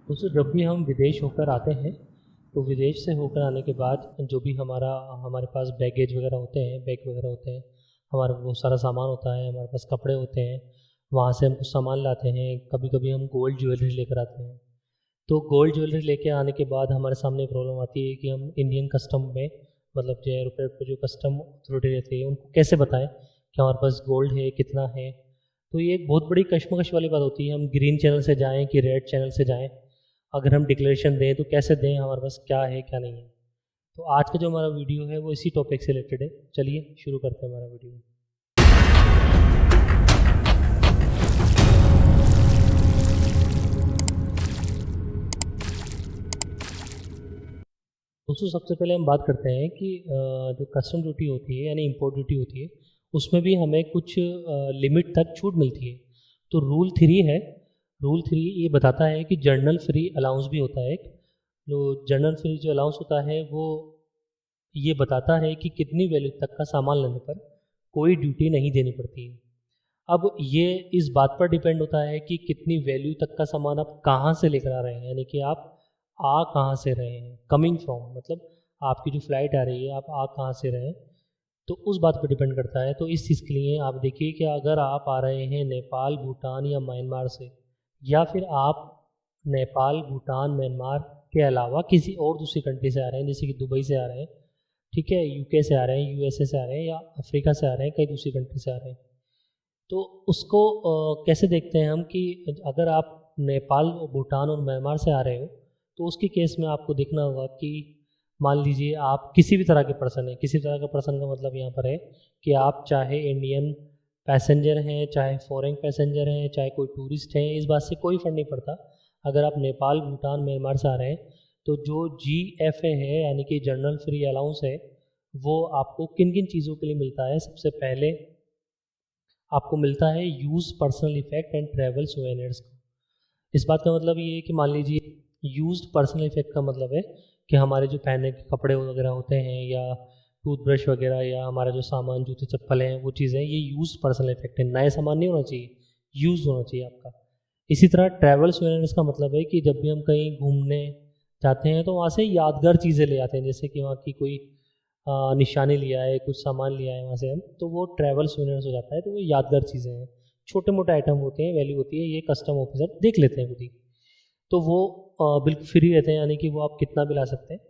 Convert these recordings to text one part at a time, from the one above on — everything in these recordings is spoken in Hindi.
दोस्तों जब भी हम विदेश होकर आते हैं तो विदेश से होकर आने के बाद जो भी हमारे पास बैगेज वगैरह होते हैं, बैग वगैरह होते हैं, हमारा बहुत सारा सामान होता है, हमारे पास कपड़े होते हैं, वहाँ से हम कुछ सामान लाते हैं। कभी कभी हम गोल्ड ज्वेलरी लेकर आते हैं। तो गोल्ड ज्वेलरी लेके आने के बाद हमारे सामने प्रॉब्लम आती है कि हम इंडियन कस्टम में, मतलब जो एयरपोर्ट पर जो कस्टम अथॉरिटी रहती है उनको कैसे बताएं कि हमारे पास गोल्ड है, कितना है। तो ये एक बहुत बड़ी कश्मकश वाली बात होती है, हम ग्रीन चैनल से जाएं कि रेड चैनल से जाएं। अगर हम डिक्लेरेशन दें तो कैसे दें, हमारे पास क्या है क्या नहीं है। तो आज का जो हमारा वीडियो है वो इसी टॉपिक से रिलेटेड है। चलिए शुरू करते हैं हमारा वीडियो। दोस्तों सबसे पहले हम बात करते हैं कि जो कस्टम ड्यूटी होती है यानी इम्पोर्ट ड्यूटी होती है, उसमें भी हमें कुछ लिमिट तक छूट मिलती है। तो रूल 3 ये बताता है कि जर्नल फ्री अलाउंस भी होता है एक। जो जर्नल फ्री जो अलाउंस होता है वो ये बताता है कि कितनी वैल्यू तक का सामान लेने पर कोई ड्यूटी नहीं देनी पड़ती है। अब ये इस बात पर डिपेंड होता है कि कितनी वैल्यू तक का सामान आप कहाँ से लेकर आ रहे हैं, यानी कि आप आ कहाँ से रहे हैं, कमिंग फ्रॉम, मतलब आपकी जो फ्लाइट आ रही है आप आ कहाँ से रहे हैं। तो उस बात पर डिपेंड करता है। तो इस चीज़ के लिए आप देखिए कि अगर आप आ रहे हैं नेपाल, भूटान या म्यांमार से, या फिर आप नेपाल, भूटान, म्यांमार के अलावा किसी और दूसरी कंट्री से आ रहे हैं, जैसे कि दुबई से आ रहे हैं, ठीक है, यूके से आ रहे हैं, यूएसए से आ रहे हैं, या अफ्रीका से आ रहे हैं, कई दूसरी कंट्री से आ रहे हैं, तो उसको कैसे देखते हैं हम कि अगर आप नेपाल, भूटान और म्यांमार से आ रहे हो तो उसके केस में आपको देखना होगा कि मान लीजिए आप किसी भी तरह के पर्सन हैं। किसी तरह का पर्सन का मतलब यहाँ पर है कि आप चाहे इंडियन पैसेंजर हैं, चाहे फॉरेन पैसेंजर हैं, चाहे कोई टूरिस्ट हैं, इस बात से कोई फ़र्क नहीं पड़ता। अगर आप नेपाल, भूटान, म्यांमार से आ रहे हैं तो जो GFA है यानी कि जनरल फ्री अलाउंस है, वो आपको किन किन चीज़ों के लिए मिलता है। सबसे पहले आपको मिलता है use personal effect and travel souvenirs का। इस बात का मतलब ये है कि मान लीजिए यूज्ड पर्सनल इफेक्ट का मतलब है कि हमारे जो पहनने के कपड़े वगैरह होते हैं, या टूथब्रश वगैरह, या हमारा जो सामान, जूते चप्पल हैं, वो चीज़ें, ये यूज्ड पर्सनल इफेक्ट है। नए सामान नहीं होना चाहिए, यूज होना चाहिए आपका। इसी तरह ट्रैवल सोवेनिर्स का मतलब है कि जब भी हम कहीं घूमने जाते हैं तो वहाँ से यादगार चीज़ें ले आते हैं, जैसे कि वहाँ की कोई निशानी लिया है, कुछ सामान लिया है वहाँ से हम, तो वो ट्रैवल सोवेनिर्स हो जाता है। तो वो यादगार चीज़ें हैं, छोटे मोटे आइटम होते हैं, वैल्यू होती है, ये कस्टम ऑफिसर देख लेते हैं खुद ही। तो वो बिल्कुल फ्री रहते हैं, यानी कि वो आप कितना भी ला सकते हैं,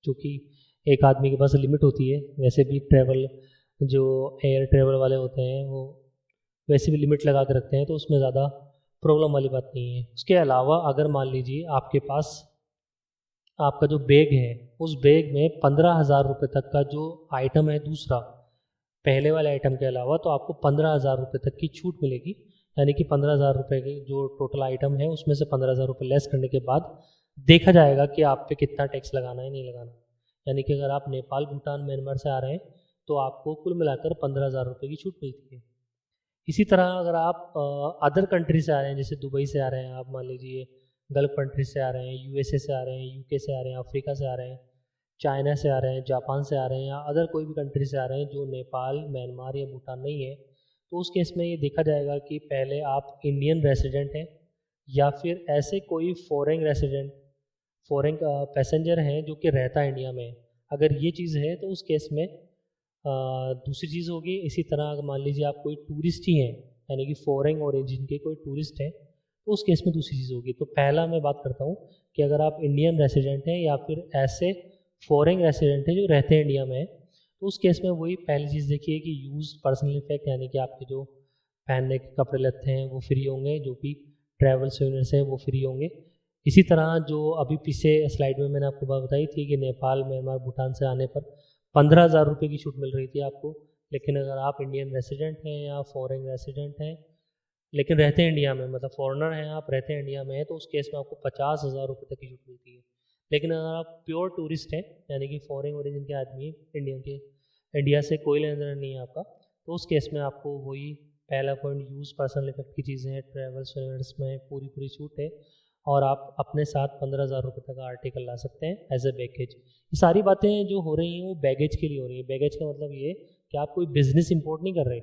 क्योंकि एक आदमी के पास लिमिट होती है। वैसे भी ट्रैवल, जो एयर ट्रैवल वाले होते हैं वो वैसे भी लिमिट लगा के रखते हैं, तो उसमें ज़्यादा प्रॉब्लम वाली बात नहीं है। उसके अलावा अगर मान लीजिए आपके पास आपका जो बैग है, उस बैग में 15,000 रुपये तक का जो आइटम है दूसरा, पहले वाले आइटम के अलावा, तो आपको 15,000 रुपये तक की छूट मिलेगी। यानी कि 15,000 रुपये के जो टोटल आइटम है उसमें से 15,000 रुपये लेस करने के बाद देखा जाएगा कि आप पे कितना टैक्स लगाना है, नहीं लगाना। यानी कि अगर आप नेपाल, भूटान, म्यांमार से आ रहे हैं तो आपको कुल मिलाकर 15,000 रुपये की छूट मिलती है। इसी तरह अगर आप अदर कंट्री से आ रहे हैं, जैसे दुबई से आ रहे हैं, आप मान लीजिए गल्फ कंट्री से आ रहे हैं, यूएसए से आ रहे हैं, यूके से आ रहे हैं, अफ्रीका से आ रहे हैं, चाइना से आ रहे हैं, जापान से आ रहे हैं, या अदर कोई भी कंट्री से आ रहे हैं जो नेपाल, म्यांमार या भूटान नहीं है, तो उस केस में ये देखा जाएगा कि पहले आप इंडियन रेसिडेंट हैं या फिर ऐसे कोई फॉरेन पैसेंजर हैं जो कि रहता है इंडिया में। अगर ये चीज़ है तो उस केस में दूसरी चीज़ होगी। इसी तरह अगर मान लीजिए आप कोई टूरिस्ट ही हैं, यानी कि फॉरेन ओरिजिन के कोई टूरिस्ट हैं, तो उस केस में दूसरी चीज़ होगी। तो पहला मैं बात करता हूँ कि अगर आप इंडियन रेसिडेंट हैं या फिर ऐसे फॉरेन रेसिडेंट हैं जो रहते हैं इंडिया में, तो उस केस में वही पहली चीज़ देखिए कि यूज़ पर्सनल इफेक्ट, यानी कि आपके जो पहनने के कपड़े लगते हैं वो फ्री होंगे, जो भी ट्रैवल सोवेनिर्स हैं वो फ्री होंगे। इसी तरह जो अभी पीछे स्लाइड में मैंने आपको बात बताई थी कि नेपाल, म्यांमार, भूटान से आने पर 15,000 रुपये की छूट मिल रही थी आपको। लेकिन अगर आप इंडियन रेसिडेंट हैं या फॉरेन रेसिडेंट हैं लेकिन रहते हैं इंडिया में, मतलब फॉरेनर हैं आप, रहते हैं इंडिया में, तो उस केस में आपको 50,000 रुपये तक की छूट मिलती है। लेकिन अगर आप प्योर टूरिस्ट हैं, यानी कि फॉरेन ओरिजिन के आदमी, इंडिया से कोई लेना देना नहीं है आपका, तो उस केस में आपको वही पहला पॉइंट, यूज़ पर्सनल इफेक्ट की चीज़ें हैं, ट्रैवल सोवेनिर्स में पूरी पूरी छूट है, और आप अपने साथ 15,000 रुपये तक का आर्टिकल ला सकते हैं एज ए बैगेज। ये सारी बातें जो हो रही हैं वो बैगेज के लिए हो रही है। बैगेज का मतलब ये कि आप कोई बिजनेस इंपोर्ट नहीं कर रहे,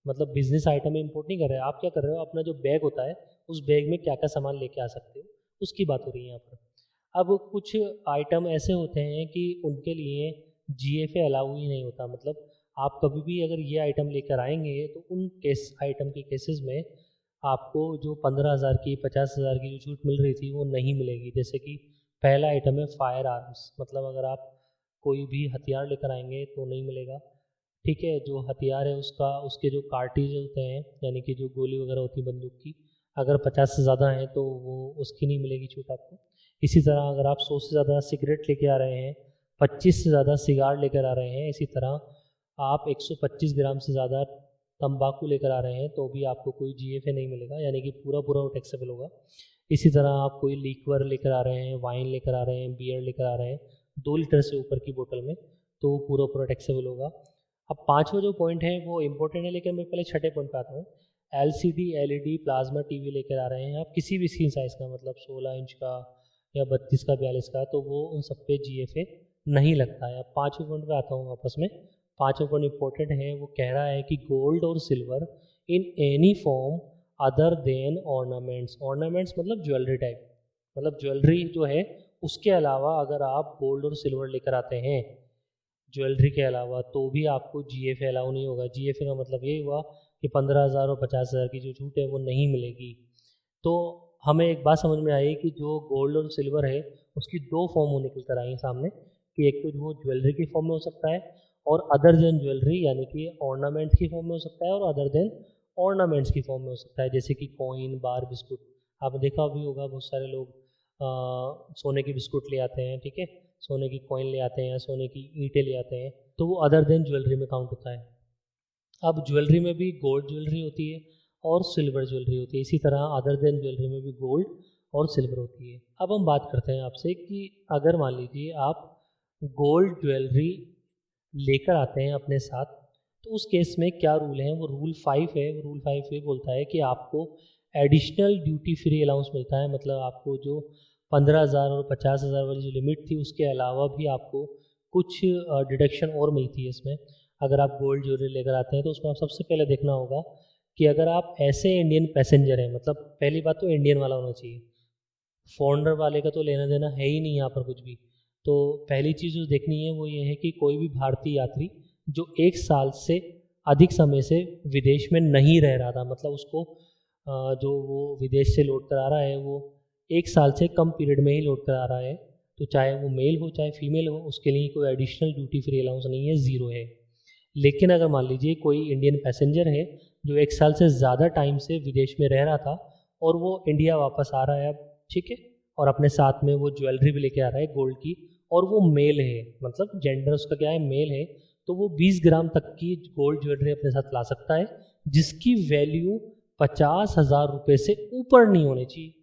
मतलब बिजनेस आइटम इंपोर्ट नहीं कर रहे। आप क्या कर रहे हो, अपना जो बैग होता है उस बैग में क्या क्या सामान लेके आ सकते हो उसकी बात हो रही है यहाँ पर। अब कुछ आइटम ऐसे होते हैं कि उनके लिए GFA अलाउ ही नहीं होता, मतलब आप कभी भी अगर ये आइटम लेकर आएंगे तो उन आइटम के केसेस में आपको जो 15,000 की 50,000 की जो छूट मिल रही थी वो नहीं मिलेगी। जैसे कि पहला आइटम है फायर आर्म्स, मतलब अगर आप कोई भी हथियार लेकर आएंगे तो नहीं मिलेगा। ठीक है, जो हथियार है उसका उसके जो कार्टिज होते हैं, यानी कि जो गोली वगैरह होती है बंदूक की, अगर 50 से ज़्यादा हैं तो वो उसकी नहीं मिलेगी छूट आपको। इसी तरह अगर आप 100 से ज़्यादा सिगरेट लेके आ रहे हैं, 25 से ज़्यादा सिगार लेकर आ रहे हैं, इसी तरह आप 125 ग्राम से ज़्यादा तंबाकू लेकर आ रहे हैं तो भी आपको कोई GFA नहीं मिलेगा, यानी कि पूरा पूरा वो टैक्सेबल होगा। इसी तरह आप कोई लिक्वर लेकर आ रहे हैं, वाइन लेकर आ रहे हैं, बियर लेकर आ रहे हैं 2 लीटर से ऊपर की बोतल में, तो वो पूरा पूरा टैक्सेबल होगा। अब पाँचवा जो पॉइंट है वो इम्पोर्टेंट है, लेकिन मैं पहले छठे पॉइंट पे आता हूँ। LCD LED प्लाज्मा TV लेकर आ रहे हैं आप, किसी भी स्क्रीन साइज़ का, मतलब 16 इंच का या 32 का 42 का, तो वो उन सब पे GFA नहीं लगता है। अब पाँचवें पॉइंट पे आता हूँ वापस में। पाँचवा पॉइंट इम्पोर्टेंट है, वो कह रहा है कि गोल्ड और silver in any form other than ornaments. Ornaments मतलब ज्वेलरी टाइप, मतलब ज्वेलरी जो है उसके अलावा अगर आप गोल्ड और सिल्वर लेकर आते हैं ज्वेलरी के अलावा, तो भी आपको GFA अलाउ नहीं होगा। GFA का मतलब ये हुआ कि 15,000 और 50,000 की जो छूट है वो नहीं मिलेगी। तो हमें एक बात समझ में आई कि जो गोल्ड और सिल्वर है उसकी दो फॉर्म निकल कर आई सामने, कि एक तो वो ज्वेलरी की फॉर्म में हो सकता है और अदर देन ज्वेलरी यानी कि ऑर्नामेंट की फॉर्म में हो सकता है, और अदर देन ऑर्नामेंट्स की फॉर्म में हो सकता है, जैसे कि कॉइन, बार, बिस्कुट। आपने देखा भी होगा बहुत सारे लोग सोने की बिस्कुट ले आते हैं, ठीक है, सोने की कॉइन ले आते हैं या सोने की ईंटें ले आते हैं, तो वो अदर देन ज्वेलरी में काउंट होता है। अब ज्वेलरी में भी गोल्ड ज्वेलरी होती है और सिल्वर ज्वेलरी होती है, इसी तरह अदर देन ज्वेलरी में भी गोल्ड और सिल्वर होती है। अब हम बात करते हैं आपसे कि अगर मान लीजिए आप गोल्ड ज्वेलरी लेकर आते हैं अपने साथ, तो उस केस में क्या रूल है, वो रूल 5 है। वो रूल 5 ये बोलता है कि आपको एडिशनल ड्यूटी फ्री अलाउंस मिलता है, मतलब आपको जो 15,000 और 50,000 वाली जो लिमिट थी उसके अलावा भी आपको कुछ डिडक्शन और मिलती है इसमें। अगर आप गोल्ड ज्वेलरी लेकर आते हैं तो उसमें आप सबसे पहले देखना होगा कि अगर आप ऐसे इंडियन पैसेंजर हैं, मतलब पहली बात तो इंडियन वाला होना चाहिए, फॉरेनर वाले का तो लेना देना है ही नहीं यहाँ पर कुछ भी। तो पहली चीज़ जो देखनी है वो ये है कि कोई भी भारतीय यात्री जो 1 साल से अधिक समय से विदेश में नहीं रह रहा था, मतलब उसको जो वो विदेश से लौट कर आ रहा है वो 1 साल से कम पीरियड में ही लौट कर आ रहा है, तो चाहे वो मेल हो चाहे फीमेल हो, उसके लिए कोई एडिशनल ड्यूटी फ्री अलाउंस नहीं है, ज़ीरो है। लेकिन अगर मान लीजिए कोई इंडियन पैसेंजर है जो 1 साल से ज़्यादा टाइम से विदेश में रह रहा था और वो इंडिया वापस आ रहा है अब, ठीक है, और अपने साथ में वो ज्वेलरी भी लेके आ रहा है गोल्ड की, और वो मेल है, मतलब जेंडर उसका क्या है, मेल है, तो वो 20 ग्राम तक की गोल्ड ज्वेलरी अपने साथ ला सकता है, जिसकी वैल्यू 50,000 रुपये से ऊपर नहीं होनी चाहिए।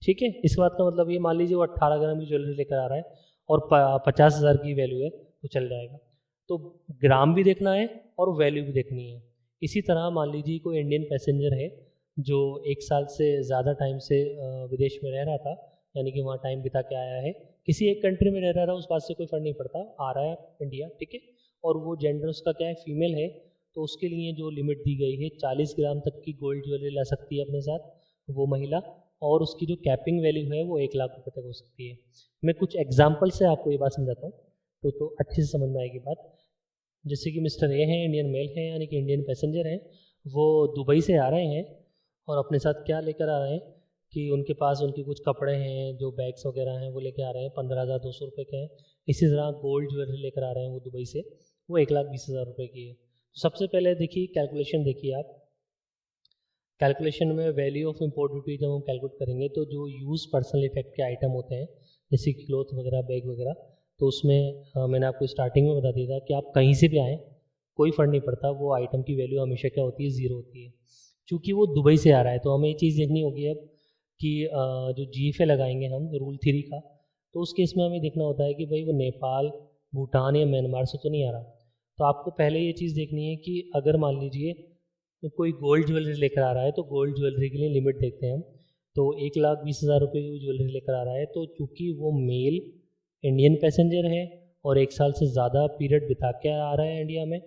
ठीक है, इस बात का मतलब ये, मान लीजिए वो 18 ग्राम की ज्वेलरी लेकर आ रहा है और 50,000 की वैल्यू है तो चल जाएगा। तो ग्राम भी देखना है और वैल्यू भी देखनी है। इसी तरह मान लीजिए कोई इंडियन पैसेंजर है जो 1 साल से ज़्यादा टाइम से विदेश में रह रहा था, यानी कि वहाँ टाइम बिता के आया है, किसी एक कंट्री में रह रहा है, उस बात से कोई फ़र्क नहीं पड़ता, आ रहा है इंडिया, ठीक है, और वो जेंडर उसका क्या है, फीमेल है, तो उसके लिए जो लिमिट दी गई है 40 ग्राम तक की गोल्ड ज्वेलरी ला सकती है अपने साथ वो महिला, और उसकी जो कैपिंग वैल्यू है वो 1 लाख रुपये तक हो सकती है। मैं कुछ एग्जाम्पल से आपको ये बात समझाता हूँ तो अच्छे से समझ में आएगी बात। जैसे कि मिस्टर ए हैं, इंडियन मेल हैं, यानी कि इंडियन पैसेंजर हैं, वो दुबई से आ रहे हैं और अपने साथ क्या लेकर आ रहे हैं कि उनके पास उनके कुछ कपड़े हैं, जो बैग्स वगैरह हैं वो लेकर आ रहे हैं, 15,200 रुपये के हैं। इसी तरह गोल्ड ज्वेलरी लेकर आ रहे हैं वो दुबई से, वो 1,20,000 रुपये की है। तो सबसे पहले देखिए कैलकुलेशन देखिए आप, कैलकुलेशन में वैल्यू ऑफ इम्पोर्ट ड्यूटी जब हम कैलकुलेट करेंगे तो जो यूज़ पर्सनल इफेक्ट के आइटम होते हैं जैसे कि क्लोथ वगैरह, बैग वगैरह, तो उसमें मैंने आपको स्टार्टिंग में बता दिया था कि आप कहीं से भी आएँ कोई फ़र्क नहीं पड़ता, वो आइटम की वैल्यू हमेशा क्या होती है, ज़ीरो होती है। चूँकि वो दुबई से आ रहा है तो हमें ये चीज़ देखनी होगी अब कि जो GFA लगाएंगे हम रूल 3 का, तो उस केस में हमें देखना होता है कि भाई वो नेपाल, भूटान या म्यांमार से तो नहीं आ रहा। तो आपको पहले ये चीज़ देखनी है कि अगर मान लीजिए कोई गोल्ड ज्वेलरी लेकर आ रहा है तो गोल्ड ज्वेलरी के लिए लिमिट देखते हैं हम, तो 1,20,000 रुपये की ज्वेलरी लेकर आ रहा है, तो चूँकि वो मेल इंडियन पैसेंजर है और 1 साल से ज़्यादा पीरियड बिता के आ रहा है इंडिया में,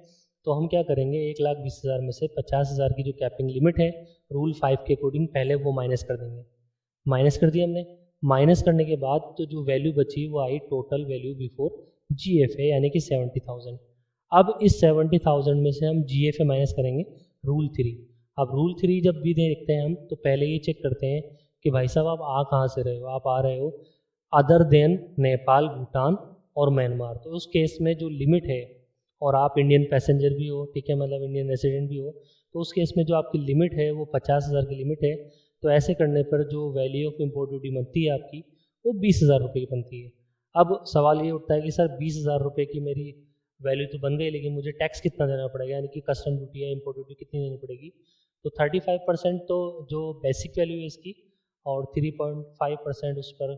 तो हम क्या करेंगे, 1,20,000 में से 50,000 की जो कैपिंग लिमिट है रूल 5 के अकॉर्डिंग पहले वो माइनस कर देंगे। माइनस कर दिया हमने। माइनस करने के बाद तो जो वैल्यू बची वो आई टोटल वैल्यू बिफोर GFA यानी कि 70,000। अब इस 70,000 में से हम GFA माइनस करेंगे रूल 3। अब रूल 3 जब भी देखते हैं हम तो पहले ये चेक करते हैं कि भाई साहब आप आ कहाँ से रहे हो। आप आ रहे हो अदर देन नेपाल, भूटान और म्यांमार। तो उस केस में जो लिमिट है, और आप इंडियन पैसेंजर भी हो, ठीक है, मतलब इंडियन रेसिडेंट भी हो, तो उस केस में जो आपकी लिमिट है वो 50,000 की लिमिट है। तो ऐसे करने पर जो वैल्यू ऑफ इम्पोर्ट ड्यूटी बनती है आपकी वो 20,000 रुपये की बनती है। अब सवाल ये उठता है कि सर 20,000 रुपये की मेरी वैल्यू तो बन गई, लेकिन मुझे टैक्स कितना देना पड़ेगा, यानी कि कस्टम ड्यूटी या इम्पोर्ट ड्यूटी कितनी देनी पड़ेगी। तो 35% तो जो बेसिक वैल्यू है इसकी, और 3.5% उस पर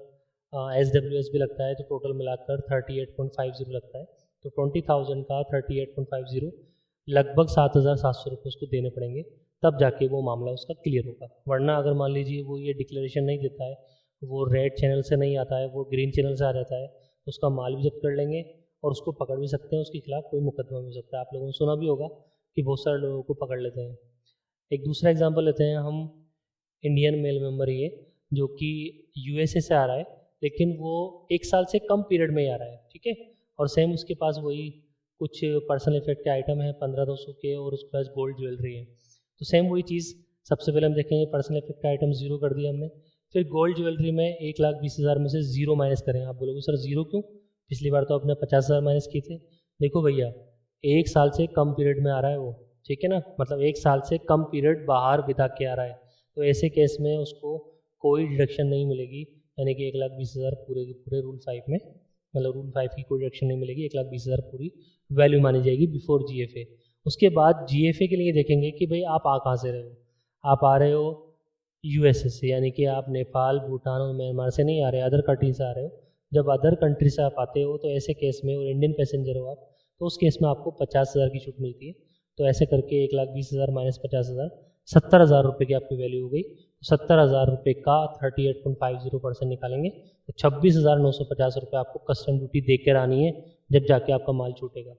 SWS भी लगता है, तो टोटल मिलाकर 38.50 लगता है। तो 20,000 का 38.50 लगभग 7,700 रुपये उसको देने पड़ेंगे, तब जाके वो मामला उसका क्लियर होगा। वरना अगर मान लीजिए वो ये डिक्लेरेशन नहीं देता है, वो रेड चैनल से नहीं आता है, वो ग्रीन चैनल से आ जाता है, तो उसका माल भी जब्त कर लेंगे और उसको पकड़ भी सकते हैं, उसके खिलाफ कोई मुकदमा भी हो सकता है। आप लोगों ने सुना भी होगा कि बहुत सारे लोगों को पकड़ लेते हैं। एक दूसरा एग्जाम्पल लेते हैं हम, इंडियन मेल मेंबर ये जो कि USA से आ रहा है, लेकिन वो 1 साल से कम पीरियड में ही आ रहा है, ठीक है, और सेम उसके पास वही कुछ पर्सनल इफेक्ट के आइटम है 1500 के, और उसके पास गोल्ड ज्वेलरी है। तो सेम वही चीज़ सबसे पहले हम देखेंगे, पर्सनल इफेक्ट का आइटम 0 कर दिया हमने। फिर गोल्ड ज्वेलरी में 1,20,000 में से 0 माइनस करें। आप बोलोगे सर 0 क्यों, पिछली बार तो आपने 50,000 माइनस किए थे। देखो भैया, 1 साल से कम पीरियड में आ रहा है वो, ठीक है ना, मतलब 1 साल से कम पीरियड बाहर बिता के आ रहा है, तो ऐसे केस में उसको कोई डिडक्शन नहीं मिलेगी, यानी कि 1,20,000 पूरे के पूरे रूल 5 में, मतलब रूल 5 की कोई डिडक्शन नहीं मिलेगी, 1,20,000 पूरी वैल्यू मानी जाएगी बिफोर GFA। उसके बाद GFA के लिए देखेंगे कि भाई आप आ कहाँ से रहे हो। आप आ रहे हो USA से, यानी कि आप नेपाल, भूटान और म्यांमार से नहीं आ रहे, अदर कंट्री से आ रहे हो। जब अदर कंट्री से आप आते हो तो ऐसे केस में, और इंडियन पैसेंजर हो आप, तो उस केस में आपको 50,000 की छूट मिलती है। तो ऐसे करके 1,20,000 माइनस 50,000, 70,000 रुपये की आपकी वैल्यू हो गई। तो 70,000 रुपये का 38.50% निकालेंगे तो 26,950 रुपये आपको कस्टम ड्यूटी दे कर आनी है, जब जाके आपका माल छूटेगा।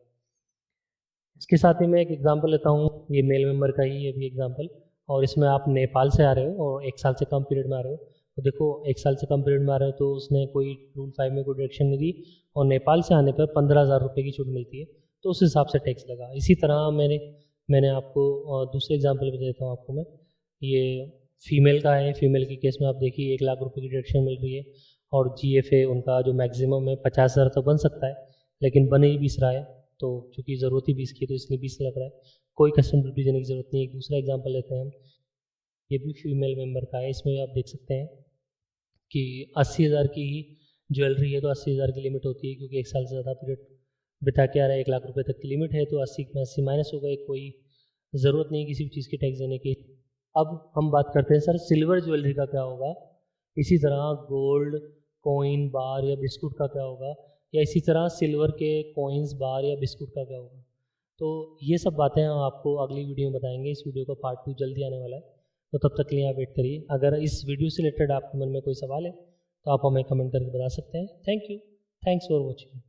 इसके साथ ही मैं एक एग्जांपल लेता हूँ, ये मेल मेंबर का ही ये भी एग्जांपल, और इसमें आप नेपाल से आ रहे हो और 1 साल से कम पीरियड में आ रहे हो। तो देखो 1 साल से कम पीरियड में आ रहे हो तो उसने कोई रूल 5 में कोई डायरेक्शन नहीं दी, और नेपाल से आने पर 15,000 रुपये की छूट मिलती है, तो उस हिसाब से टैक्स लगा। इसी तरह मैंने आपको दूसरे एग्जाम्पल भी देता हूँ आपको मैं, ये फीमेल का है। फीमेल के केस में आप देखिए 1 लाख रुपये की डिडक्शन मिल रही है, और GFA उनका जो मैक्सिमम है 50,000 तो बन सकता है, लेकिन बन ही 20 रहा है। तो चूंकि ज़रूरत ही 20 की, तो इसलिए 20 लग रहा है, कोई कस्टम ड्यूटी देने की ज़रूरत नहीं है। एक दूसरा एग्जांपल लेते हैं हम, ये भी फीमेल मेंबर का है। इसमें आप देख सकते हैं कि 80,000 की ही ज्वेलरी है, तो 80,000 की लिमिट होती है, क्योंकि 1 साल से ज़्यादा पीरियड बिता के आ रहा है, 1 लाख रुपये तक की लिमिट है, तो 80 में 80 माइनस हो गए, कोई ज़रूरत नहीं किसी भी चीज़ की टैक्स देने की। अब हम बात करते हैं सर सिल्वर ज्वेलरी का क्या होगा, इसी तरह गोल्ड कॉइन बार या बिस्कुट का क्या होगा, या इसी तरह सिल्वर के कॉइन्स बार या बिस्कुट का क्या होगा। तो ये सब बातें हम आपको अगली वीडियो में बताएंगे। इस वीडियो का पार्ट 2 जल्दी आने वाला है, तो तब तक के लिए आप वेट करिए। अगर इस वीडियो से रिलेटेड आपके मन में कोई सवाल है तो आप हमें कमेंट करके बता सकते हैं। Thank you, thanks for watching.